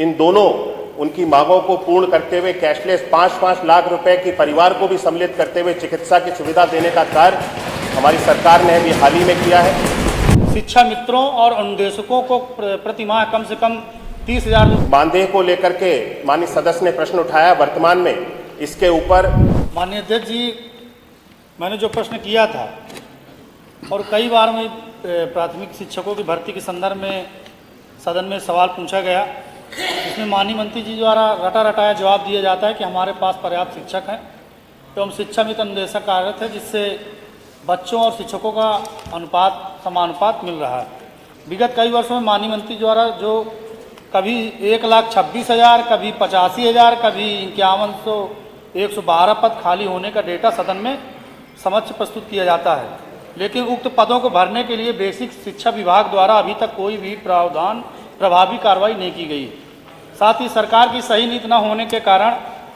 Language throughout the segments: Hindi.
इन दोनों उनकी मांगों को पूर्ण करते हुए कैशलेस 5-5 लाख रुपए की परिवार को भी सम्मिलित करते हुए चिकित्सा की सुविधा देने का कार्य हमारी सरकार ने अभी हाल ही में किया है। शिक्षा मित्रों और अनुदेशकों को प्रति माह कम से कम 30,000 मानदेय को लेकर के माननीय सदस्य ने प्रश्न उठाया। वर्तमान में इसके ऊपर माननीय अध्यक्ष जी, मैंने जो प्रश्न किया था और कई बार में प्राथमिक शिक्षकों की भर्ती के संदर्भ में सदन में सवाल पूछा गया, इसमें माननीय मंत्री जी द्वारा रटा रटाया जवाब दिया जाता है कि हमारे पास पर्याप्त शिक्षक हैं एवं शिक्षा मित्र अनुदेशक कार्यरत है, जिससे बच्चों और शिक्षकों का समानुपात मिल रहा है। विगत कई वर्षों में माननीय मंत्री द्वारा जो कभी 1,26,000, कभी 85,000, कभी 5100, 112 पद खाली होने का डेटा सदन में समक्ष प्रस्तुत किया जाता है, लेकिन उक्त पदों को भरने के लिए बेसिक शिक्षा विभाग द्वारा अभी तक कोई भी प्रभावी कार्रवाई नहीं की गई। साथ ही सरकार की सही नीति न होने के कारण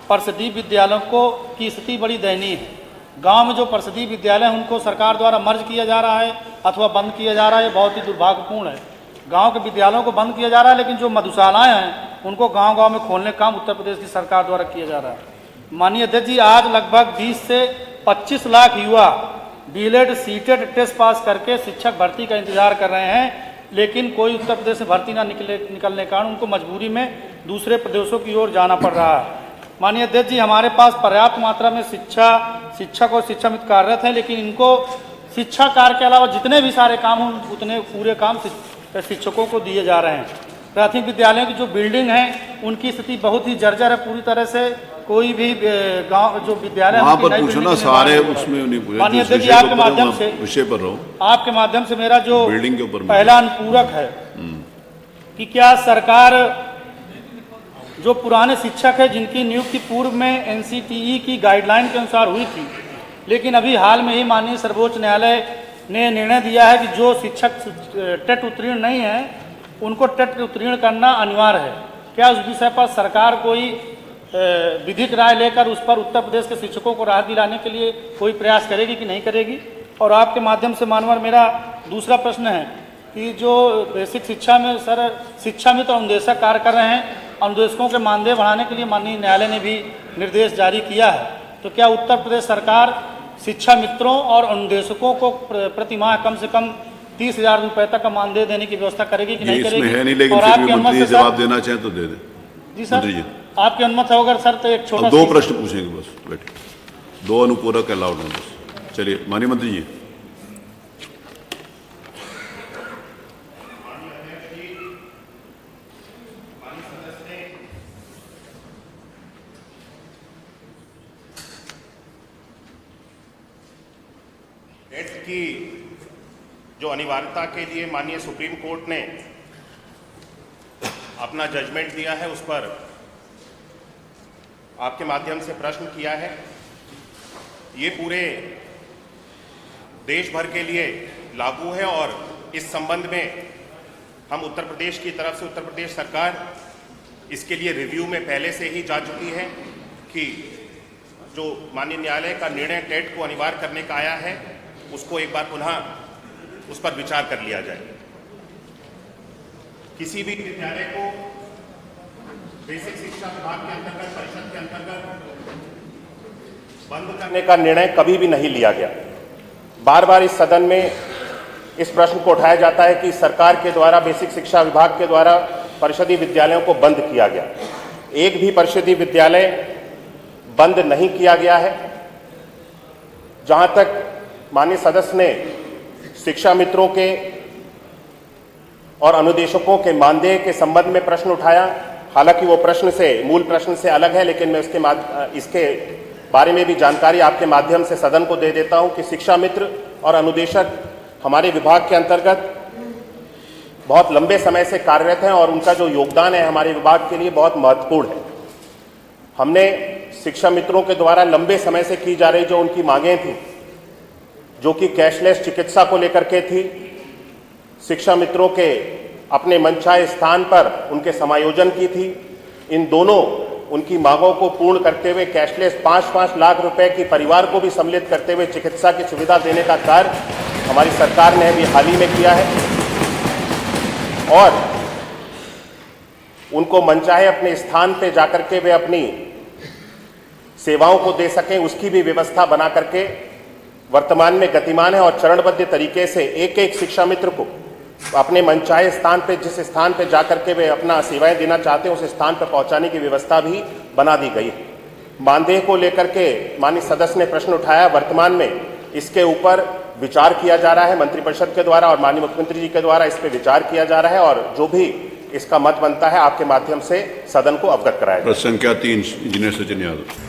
परिषदीय विद्यालयों की स्थिति बड़ी दयनीय है। गांव में जो परिषदीय विद्यालय हैं उनको सरकार द्वारा मर्ज किया जा रहा है अथवा बंद किया जा रहा है, बहुत ही दुर्भाग्यपूर्ण है। गांव के विद्यालयों को बंद किया जा रहा है, लेकिन जो मधुशालाएं हैं उनको गांव-गांव में खोलने का काम उत्तर प्रदेश की सरकार द्वारा किया जा रहा है। माननीय अध्यक्ष जी, आज लगभग 20 से 25 लाख युवा डीएलएड सीटेड टेस्ट पास करके शिक्षक भर्ती का इंतजार कर रहे हैं, लेकिन कोई उत्तर प्रदेश से भर्ती ना निकलने के कारण उनको मजबूरी में दूसरे प्रदेशों की ओर जाना पड़ रहा है। माननीय अध्यक्ष जी, हमारे पास पर्याप्त मात्रा में शिक्षक और शिक्षा मित्र कार्यरत हैं, लेकिन इनको शिक्षा कार्य के अलावा जितने भी सारे काम हों उतने पूरे काम शिक्षकों को दिए जा रहे हैं। प्राथमिक विद्यालयों की जो बिल्डिंग है उनकी स्थिति बहुत ही जर्जर है, पूरी तरह से कोई भी गांव जो विद्यालय वहाँ पर पूछो ना, सारे उसमें नहीं पूछे। माननीय अध्यक्ष जी, आपके माध्यम से विषय पर रहो, आपके माध्यम से मेरा जो बिल्डिंग के ऊपर पहला अनुपूरक है कि क्या सरकार जो पुराने शिक्षक है जिनकी नियुक्ति पूर्व में एनसीटीई की गाइडलाइन के अनुसार हुई थी, लेकिन अभी हाल में ही माननीय सर्वोच्च न्यायालय ने निर्णय दिया है कि जो शिक्षक टेट उत्तीर्ण नहीं है उनको टेट उत्तीर्ण करना अनिवार्य है, क्या उस विषय पर सरकार कोई विधिक राय लेकर उस पर उत्तर प्रदेश के शिक्षकों को राहत दिलाने के लिए कोई प्रयास करेगी कि नहीं करेगी? और आपके माध्यम से मानवर मेरा दूसरा प्रश्न है कि जो बेसिक शिक्षा में सर शिक्षा मित्र अनुदेशक कार्य कर रहे हैं, अनुदेशकों के मानदेय बढ़ाने के लिए माननीय न्यायालय ने भी निर्देश जारी किया है, तो क्या उत्तर प्रदेश सरकार शिक्षा मित्रों और अनुदेशकों को प्रति माह कम से कम 30,000 रुपए तक का मानदेय देने की व्यवस्था करेगी कि नहीं करेगी? है नहीं, लेकिन और आपकी अनुमति से जवाब देना चाहें तो दे दे। जी सर, आपकी अनुमति है अगर सर तो एक छोटा 2 प्रश्न पूछेंगे बस, बैठे 2 अनुपूरक अलाउड है बस। चलिए माननीय मंत्री जी। टेट की जो अनिवार्यता के लिए माननीय सुप्रीम कोर्ट ने अपना जजमेंट दिया है, उस पर आपके माध्यम से प्रश्न किया है। ये पूरे देश भर के लिए लागू है और इस संबंध में हम उत्तर प्रदेश की तरफ से उत्तर प्रदेश सरकार इसके लिए रिव्यू में पहले से ही जा चुकी है कि जो माननीय न्यायालय का निर्णय टेट को अनिवार्य करने का आया है उसको एक बार पुनः उस पर विचार कर लिया जाए। किसी भी विद्यालय को बेसिक शिक्षा विभाग के अंतर्गत परिषद के अंतर्गत बंद करने का निर्णय कभी भी नहीं लिया गया। बार बार इस सदन में इस प्रश्न को उठाया जाता है कि सरकार के द्वारा बेसिक शिक्षा विभाग के द्वारा परिषदीय विद्यालयों को बंद किया गया। एक भी परिषदीय विद्यालय बंद नहीं किया गया है। जहां तक माननीय सदस्य ने शिक्षा मित्रों के और अनुदेशकों के मानदेय के संबंध में प्रश्न उठाया, हालांकि वो प्रश्न से मूल प्रश्न से अलग है, लेकिन मैं इसके बारे में भी जानकारी आपके माध्यम से सदन को दे देता हूं कि शिक्षा मित्र और अनुदेशक हमारे विभाग के अंतर्गत बहुत लंबे समय से कार्यरत हैं और उनका जो योगदान है हमारे विभाग के लिए बहुत महत्वपूर्ण है। हमने शिक्षा मित्रों के द्वारा लंबे समय से की जा रही जो उनकी मांगें थी, जो कि कैशलेस चिकित्सा को लेकर के थी, शिक्षा मित्रों के अपने मनचाहे स्थान पर उनके समायोजन की थी, इन दोनों उनकी मांगों को पूर्ण करते हुए कैशलेस 5-5 लाख रुपए की परिवार को भी सम्मिलित करते हुए चिकित्सा की सुविधा देने का कार्य हमारी सरकार ने अभी हाल ही में किया है। और उनको मनचाहे अपने स्थान पे जाकर के वे अपनी सेवाओं को दे सकें, उसकी भी व्यवस्था बना करके वर्तमान में गतिमान है और चरणबद्ध तरीके से एक एक शिक्षा मित्र को अपने मनचाहे स्थान पे, जिस स्थान पे जाकर के वे अपना सेवाएं देना चाहते हैं उस स्थान पर पहुंचाने की व्यवस्था भी बना दी गई है। मानदेय को लेकर के माननीय सदस्य ने प्रश्न उठाया। वर्तमान में इसके ऊपर विचार किया जा रहा है मंत्रिपरिषद के द्वारा और माननीय मुख्यमंत्री जी के द्वारा इस पर विचार किया जा रहा है और जो भी इसका मत बनता है आपके माध्यम से सदन को अवगत कराया जाए। प्रश्न संख्या 3 इंजीनियर सचिन यादव।